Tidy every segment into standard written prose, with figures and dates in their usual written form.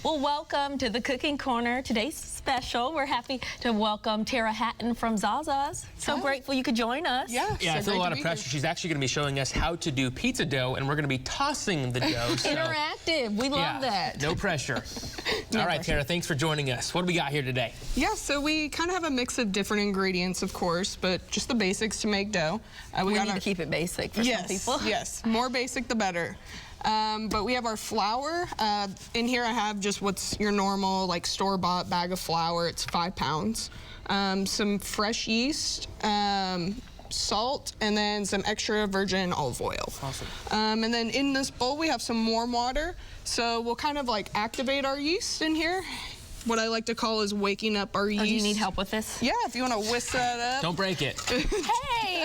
Well, welcome to the Cooking Corner. Today's special. We're happy to welcome Tara Hattan from Zasa's. So grateful you could join us. Yeah, it's a lot of pressure. She's actually going to be showing us how to do pizza dough, and we're going to be tossing the dough. So. Interactive. We love that. No pressure. All right, Tara, thanks for joining us. What do we got here today? Yeah, so we kind of have a mix of different ingredients, of course, but just the basics to make dough. We need to keep it basic for some people. Yes, more basic the better. But we have our flour. In here I have just what's your normal like store-bought bag of flour. It's 5 pounds. Some fresh yeast, salt, and then some extra virgin olive oil. Awesome. And then in this bowl we have some warm water. So we'll kind of like activate our yeast in here. What I like to call is waking up our yeast. Do you need help with this? Yeah, if you want to whisk that up. Don't break it. Hey,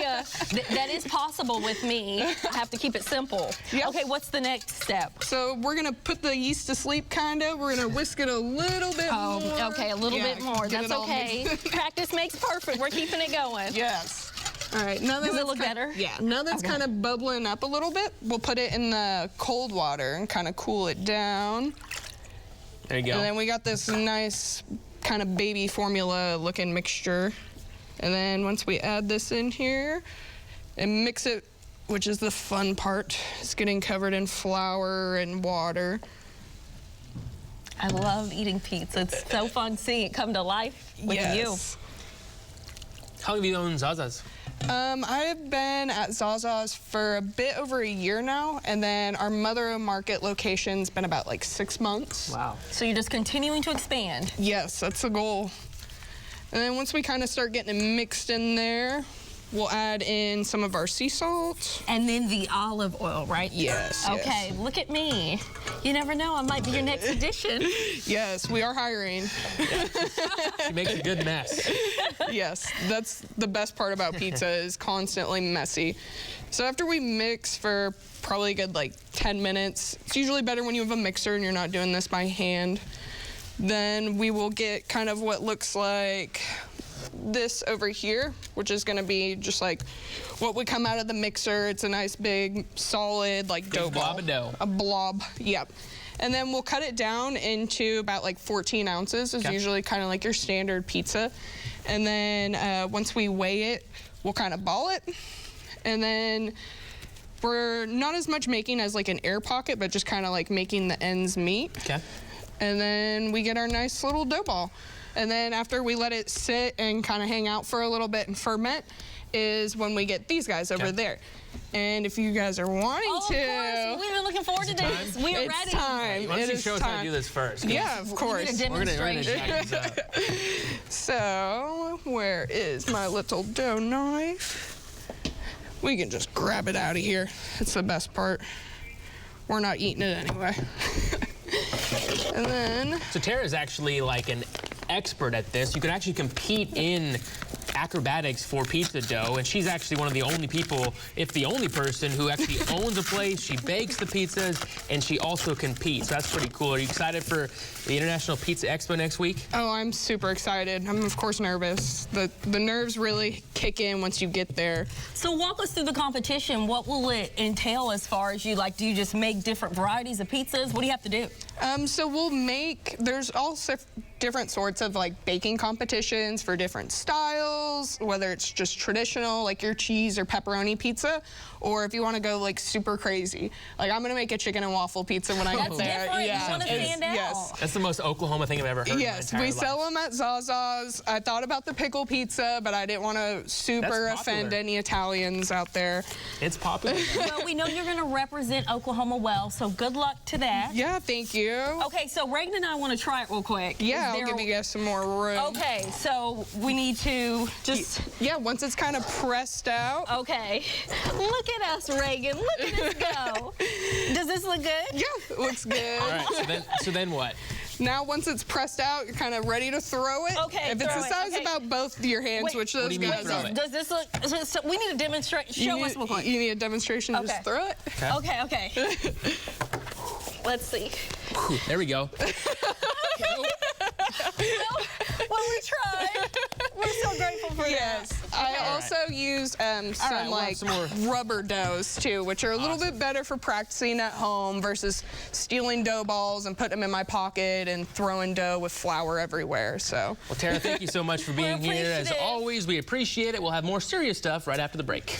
that is possible with me. I have to keep it simple. Yep. Okay, what's the next step? So we're going to put the yeast to sleep, kind of. We're going to whisk it a little bit more. Okay, a little bit more. That's okay. Practice makes perfect. We're keeping it going. Yes. All right. Now that Does it look better? Yeah. Now that's kind of bubbling up a little bit, we'll put it in the cold water and kind of cool it down. There you go. And then we got this nice kind of baby formula looking mixture. And then once we add this in here and mix it, which is the fun part, it's getting covered in flour and water. I love eating pizza. It's so fun seeing it come to life with you. How long have you owned Zasa's? I've been at Zasa's for a bit over a year now, and then our Mother Market location's been about like 6 months. Wow. So you're just continuing to expand? Yes, that's the goal. And then once we kind of start getting it mixed in there, we'll add in some of our sea salt. And then the olive oil, right? Yes. Okay, look at me. You never know, I might be your next addition. Yes, we are hiring. She makes a good mess. Yes, that's the best part about pizza is constantly messy. So after we mix for probably a good like 10 minutes, it's usually better when you have a mixer and you're not doing this by hand. Then we will get kind of what looks like this over here, which is going to be just like what would come out of the mixer. It's a nice big solid like dough ball. Blob of dough. A blob, yep. And then we'll cut it down into about like 14 ounces is usually kind of like your standard pizza. And then once we weigh it, we'll kind of ball it. And then we're not as much making as like an air pocket, but just kind of like making the ends meet. Okay. And then we get our nice little dough ball. And then after we let it sit and kind of hang out for a little bit and ferment is when we get these guys over there. And if you guys are wanting to... Of course, we've been looking forward to this. We are ready. It's time. Why don't you show us how to do this first? Yeah, of course. We need a demonstration. We're gonna jack this up. So, where is my little dough knife? We can just grab it out of here. It's the best part. We're not eating it anyway. And then... So Tara's actually like an expert at this. You can actually compete in acrobatics for pizza dough, and she's actually one of the only people, if the only person, who actually owns a place. She bakes the pizzas, and she also competes. So that's pretty cool. Are you excited for the International Pizza Expo next week? Oh, I'm super excited. I'm, of course, nervous. The nerves really kick in once you get there. So walk us through the competition. What will it entail as far as you, like, do you just make different varieties of pizzas? What do you have to do? So we'll make, there's also different sorts of like baking competitions for different styles, whether it's just traditional, like your cheese or pepperoni pizza, or if you want to go like super crazy. Like I'm gonna make a chicken and waffle pizza when I get there. Different. Yeah, You want to stand out. Yes. That's the most Oklahoma thing I've ever heard. Yes, in my we entire sell life. them at Zasa's. I thought about the pickle pizza, but I didn't want to super offend any Italians out there. It's popular. Well, we know you're going to represent Oklahoma well, so good luck to that. Yeah, thank you. Okay, so Reagan and I want to try it real quick. Yeah, I'll give you guys some more room. Okay, so we need to just... Yeah, once it's kind of pressed out. Okay. Look at us, Reagan. Look at us go. Does this look good? Yeah, it looks good. All right, so then what? Now, once it's pressed out, you're kind of ready to throw it. Okay, if it's the size about both of your hands, Wait, which what those do you mean guys throw are. it? Does this look... So we need a demonstration. Show us real quick. You need a demonstration, Okay. just throw it. Okay. Let's see. There we go. Well, we tried. We're so grateful for Yes. that. I also used some we'll like have some more. rubber doughs too, which are a little bit better for practicing at home versus stealing dough balls and putting them in my pocket and throwing dough with flour everywhere. So. Well, Tara, thank you so much for being here. As appreciative. always, we appreciate it. We'll have more serious stuff right after the break.